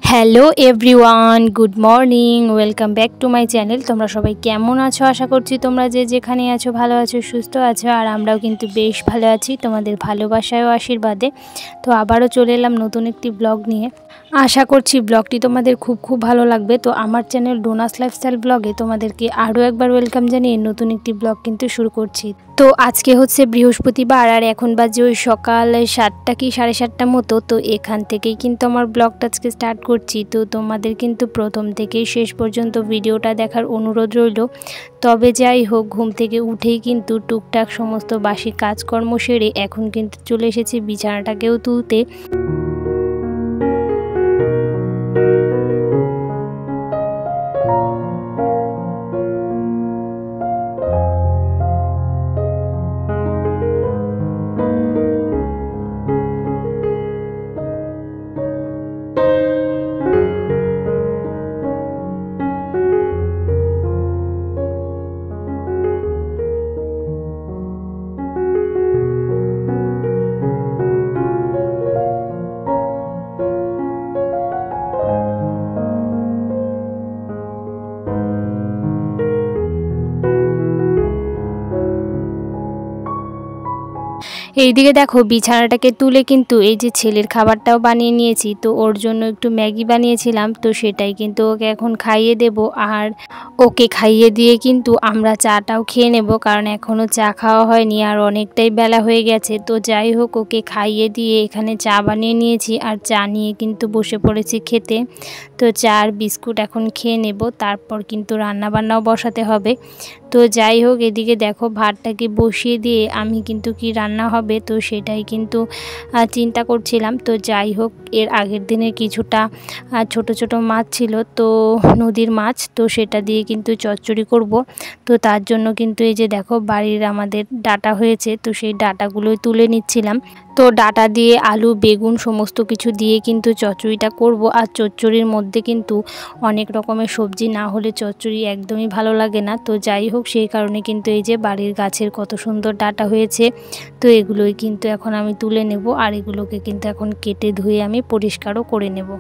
Hello everyone, good morning, welcome back to my channel. তোমরা সবাই কেমন আছো? আশা করছি তোমরা যে যেখানে আছো ভালো আছো, সুস্থ আছো। আর আমরাও কিন্তু বেশ ভালো আছি তোমাদের ভালোবাসায় ও আশীর্বাদে। তো আবারও চলে এলাম নতুন একটি ব্লগ নিয়ে। আশা করছি ব্লগটি তোমাদের খুব ভালো লাগবে। তো আমার চ্যানেল ডোনাস লাইফস্টাইল ব্লগে তোমাদেরকে আরও একবার ওয়েলকাম জানিয়ে নতুন একটি ব্লগ কিন্তু শুরু করছি। তো আজকে হচ্ছে বৃহস্পতিবার আর এখন বাজে ওই সকাল 7টা কি 7:30 মতো। তো এখান থেকেই কিন্তু আমার ব্লগটা আজকে স্টার্ট করছি। তো তোমাদের কিন্তু প্রথম থেকেই শেষ পর্যন্ত ভিডিওটা দেখার অনুরোধ রইল। তবে যাই হোক, ঘুম থেকে উঠেই কিন্তু টুকটাক সমস্ত বাসি কাজকর্ম সেরে এখন কিন্তু চলে এসেছি বিছানাটাকেও তুলতে। এইদিকে দেখো, বিছানাটাকে তুলে কিন্তু এই যে ছেলের খাবারটাও বানিয়ে নিয়েছি। তো ওর জন্য একটু ম্যাগি বানিয়েছিলাম, তো সেটাই কিন্তু ওকে এখন খাইয়ে দেব। আর ওকে খাইয়ে দিয়ে কিন্তু আমরা চাটাও খেয়ে নেব, কারণ এখনও চা খাওয়া হয়নি আর অনেকটাই বেলা হয়ে গেছে। তো যাই হোক, ওকে খাইয়ে দিয়ে এখানে চা বানিয়ে নিয়েছি আর চা নিয়ে কিন্তু বসে পড়েছি খেতে। তো চা আর বিস্কুট এখন খেয়ে নেব, তারপর কিন্তু রান্নাবান্নাও বসাতে হবে। তো যাই হোক, এদিকে দেখো ভাতটাকে বসিয়ে দিয়ে আমি কিন্তু কি রান্না হবে তো সেটাই কিন্তু চিন্তা করছিলাম। তো যাই হোক, এর আগের দিনের কিছুটা ছোট ছোট মাছ ছিল, তো নদীর মাছ, তো সেটা দিয়ে কিন্তু চচ্চড়ি করব। তো তার জন্য কিন্তু এই যে দেখো বাড়ির আমাদের ডাঁটা হয়েছে, তো সেই ডাঁটাগুলোই তুলে নিচ্ছিলাম। তো ডাঁটা দিয়ে আলু বেগুন সমস্ত কিছু দিয়ে কিন্তু চচ্চড়িটা করব। আর চচ্চড়ির মধ্যে কিন্তু অনেক রকমের সবজি না হলে চচ্চড়ি একদমই ভালো লাগে না। তো যাই হোক, সেই কারণে কিন্তু এই যে বাড়ির গাছের কত সুন্দর ডাঁটা হয়েছে, তো এগুলোই কিন্তু এখন আমি তুলে নেব। আর এগুলোকে কিন্তু এখন কেটে ধুয়ে আমি পরিষ্কারও করে নেব।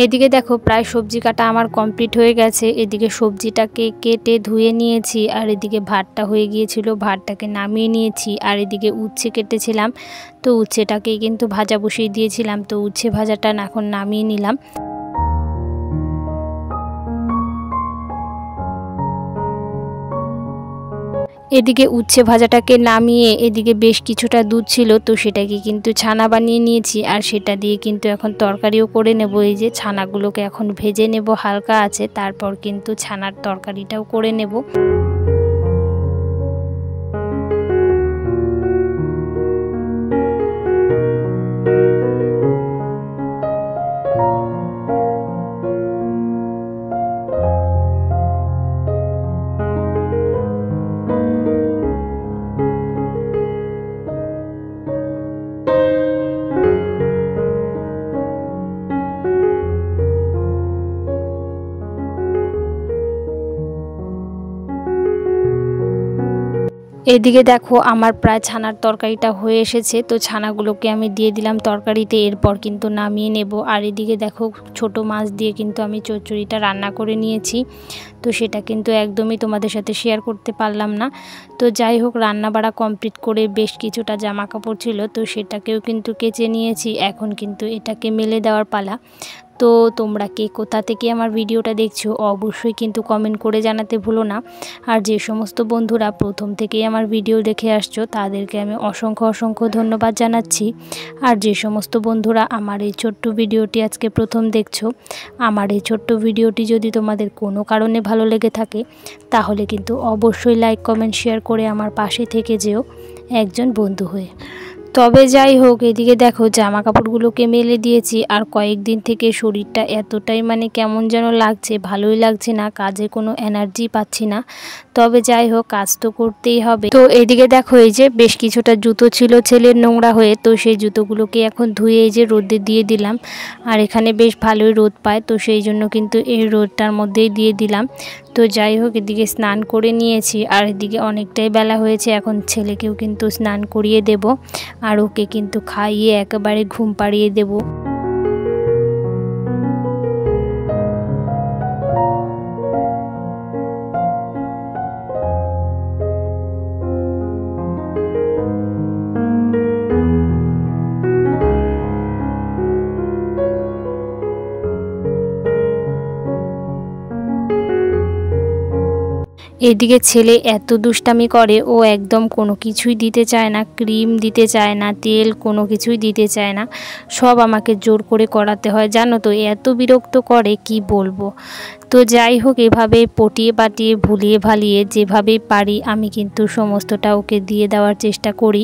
এদিকে দেখো প্রায় সবজি কাটা আমার কমপ্লিট হয়ে গেছে। এদিকে সবজিটাকে কেটে ধুয়ে নিয়েছি, আর এদিকে ভাতটা হয়ে গিয়েছিল, ভাতটাকে নামিয়ে নিয়েছি। আর এদিকে উচ্ছে কেটেছিলাম, তো উচ্ছেটাকেই কিন্তু ভাজা বসিয়ে দিয়েছিলাম। তো উচ্ছে ভাজাটা এখন নামিয়ে নিলাম। এদিকে উচ্ছে ভাজাটাকে নামিয়ে এদিকে বেশ কিছুটা দুধ ছিল, তো সেটাকে কিন্তু ছানা বানিয়ে নিয়েছি। আর সেটা দিয়ে কিন্তু এখন তরকারিও করে নেব। এই যে ছানাগুলোকে এখন ভেজে নেব হালকা আছে, তারপর কিন্তু ছানার তরকারিটাও করে নেব। এদিকে দেখো আমার প্রায় ছানার তরকারিটা হয়ে এসেছে। তো ছানাগুলোকে আমি দিয়ে দিলাম তরকারিতে, এরপর কিন্তু নামিয়ে নেব। আর এদিকে দেখো ছোট মাছ দিয়ে কিন্তু আমি চচ্চড়িটা রান্না করে নিয়েছি। তো সেটা কিন্তু একদমই তোমাদের সাথে শেয়ার করতে পারলাম না। তো যাই হোক, রান্না বাড়া কমপ্লিট করে বেশ কিছুটা জামা কাপড় ছিল, তো সেটাকেও কিন্তু কেচে নিয়েছি। এখন কিন্তু এটাকে মেলে দেওয়ার পালা। তো তোমরা কে কোথা থেকে আমার ভিডিওটা দেখছো অবশ্যই কিন্তু কমেন্ট করে জানাতে ভুলো না। আর যে সমস্ত বন্ধুরা প্রথম থেকেই আমার ভিডিও দেখে আসছো তাদেরকে আমি অসংখ্য ধন্যবাদ জানাচ্ছি। আর যে সমস্ত বন্ধুরা আমার এই ছোট্ট ভিডিওটি আজকে প্রথম দেখছো, আমার এই ছোট্ট ভিডিওটি যদি তোমাদের কোনো কারণে ভালো লেগে থাকে তাহলে কিন্তু অবশ্যই লাইক কমেন্ট শেয়ার করে আমার পাশে থেকে যেও একজন বন্ধু হয়ে। তবে যাই হোক, এদিকে দেখো জামা কাপড়গুলোকে মেলে দিয়েছি। আর কয়েকদিন থেকে শরীরটা এতটাই কেমন যেন লাগছে, ভালোই লাগছে না, কাজে কোনো এনার্জি পাচ্ছি না। তবে যাই হোক, কাজ তো করতেই হবে। তো এদিকে দেখো এই যে বেশ কিছুটা জুতো ছিল ছেলের নোংরা হয়ে, তো সেই জুতোগুলোকে এখন ধুয়ে এই যে রোদে দিয়ে দিলাম। আর এখানে বেশ ভালোই রোদ পায়, তো সেই জন্য কিন্তু এই রোদটার মধ্যেই দিয়ে দিলাম। তো যাই হোক, এদিকে স্নান করে নিয়েছি। আর এদিকে অনেকটাই বেলা হয়েছে, এখন ছেলেকেও কিন্তু স্নান করিয়ে দেব। আর ওকে কিন্তু খাইয়ে একেবারে ঘুম পাড়িয়ে দেব। এদিকে ছেলে এত দুষ্টামি করে, ও একদম কোনো কিছুই দিতে চায় না, ক্রিম দিতে চায় না, তেল কোনো কিছুই দিতে চায় না, সব আমাকে জোর করে করাতে হয় জানো তো। এত বিরক্ত করে কি বলবো। তো যাই হোক, এভাবে পটিয়ে পাটিয়ে ভুলিয়ে ভালিয়ে যেভাবেই পারি আমি কিন্তু সমস্তটা ওকে দিয়ে দেওয়ার চেষ্টা করি।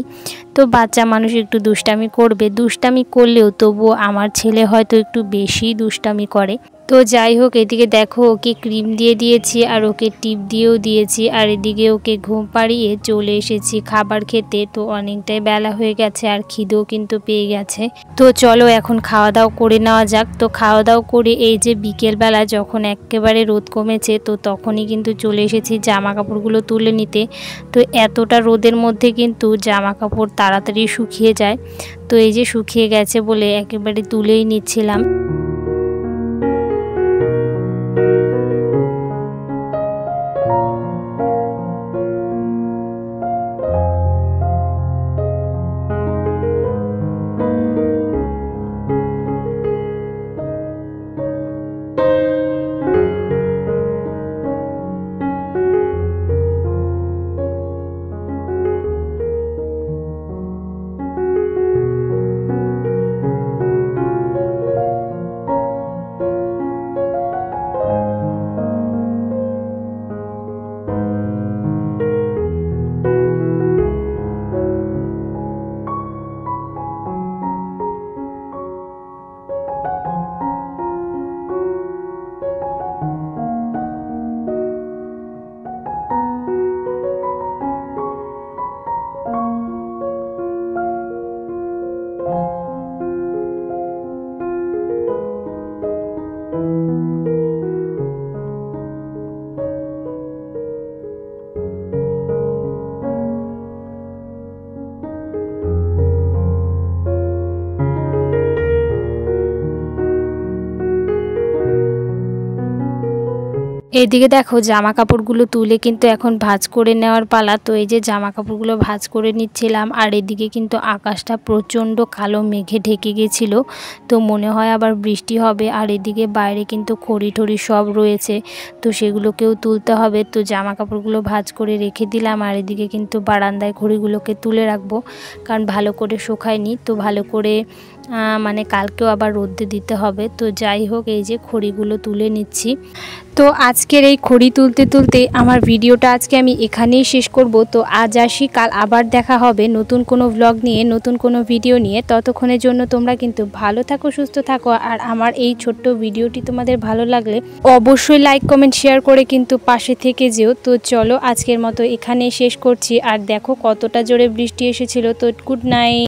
তো বাচ্চা মানুষ একটু দুষ্টামি করবে, দুষ্টামি করলেও তবুও আমার ছেলে হয়তো একটু বেশি দুষ্টামি করে। তো যাই হোক, এদিকে দেখো ওকে ক্রিম দিয়ে দিয়েছি আর ওকে টিপ দিয়েও দিয়েছি। আর এদিকে ওকে ঘুম পাড়িয়ে চলে এসেছি খাবার খেতে। তো অনেকটাই বেলা হয়ে গেছে আর খিদেও কিন্তু পেয়ে গেছে। তো চলো এখন খাওয়া দাওয়া করে নেওয়া যাক। তো খাওয়া দাওয়া করে এই যে বিকেলবেলা যখন একেবারে রোদ কমেছে, তো তখনই কিন্তু চলে এসেছি জামা কাপড়গুলো তুলে নিতে। তো এতটা রোদের মধ্যে কিন্তু জামা কাপড় তাড়াতাড়ি শুকিয়ে যায়। তো এই যে শুকিয়ে গেছে বলে একেবারে তুলেই নিচ্ছিলাম। এদিকে দেখো জামা কাপড়গুলো তুলে কিন্তু এখন ভাঁজ করে নেওয়ার পালা। তো এই যে জামা কাপড়গুলো ভাঁজ করে নিচ্ছিলাম। আর এদিকে কিন্তু আকাশটা প্রচণ্ড কালো মেঘে ঢেকে গেছিল, তো মনে হয় আবার বৃষ্টি হবে। আর এদিকে বাইরে কিন্তু খড়ি ঠড়ি সব রয়েছে, তো সেগুলোকেও তুলতে হবে। তো জামা কাপড়গুলো ভাঁজ করে রেখে দিলাম। আর এদিকে কিন্তু বারান্দায় খড়িগুলোকে তুলে রাখবো, কারণ ভালো করে শুকায়নি, তো ভালো করে কালকেও আবার রোদে দিতে হবে। তো যাই হোক, এই যে খড়িগুলো তুলে নিচ্ছি। তো আজকের এই খড়ি তুলতে তুলতে আমার ভিডিওটা আজকে আমি এখানেই শেষ করব। তো আজ আসি, কাল আবার দেখা হবে নতুন কোনো ব্লগ নিয়ে, নতুন কোনো ভিডিও নিয়ে। ততক্ষণের জন্য তোমরা কিন্তু ভালো থাকো, সুস্থ থাকো। আর আমার এই ছোট্ট ভিডিওটি তোমাদের ভালো লাগলে অবশ্যই লাইক কমেন্ট শেয়ার করে কিন্তু পাশে থেকে যেও। তো চলো আজকের মতো এখানেই শেষ করছি। আর দেখো কতটা জোরে বৃষ্টি এসেছিল। তো গুড নাইট।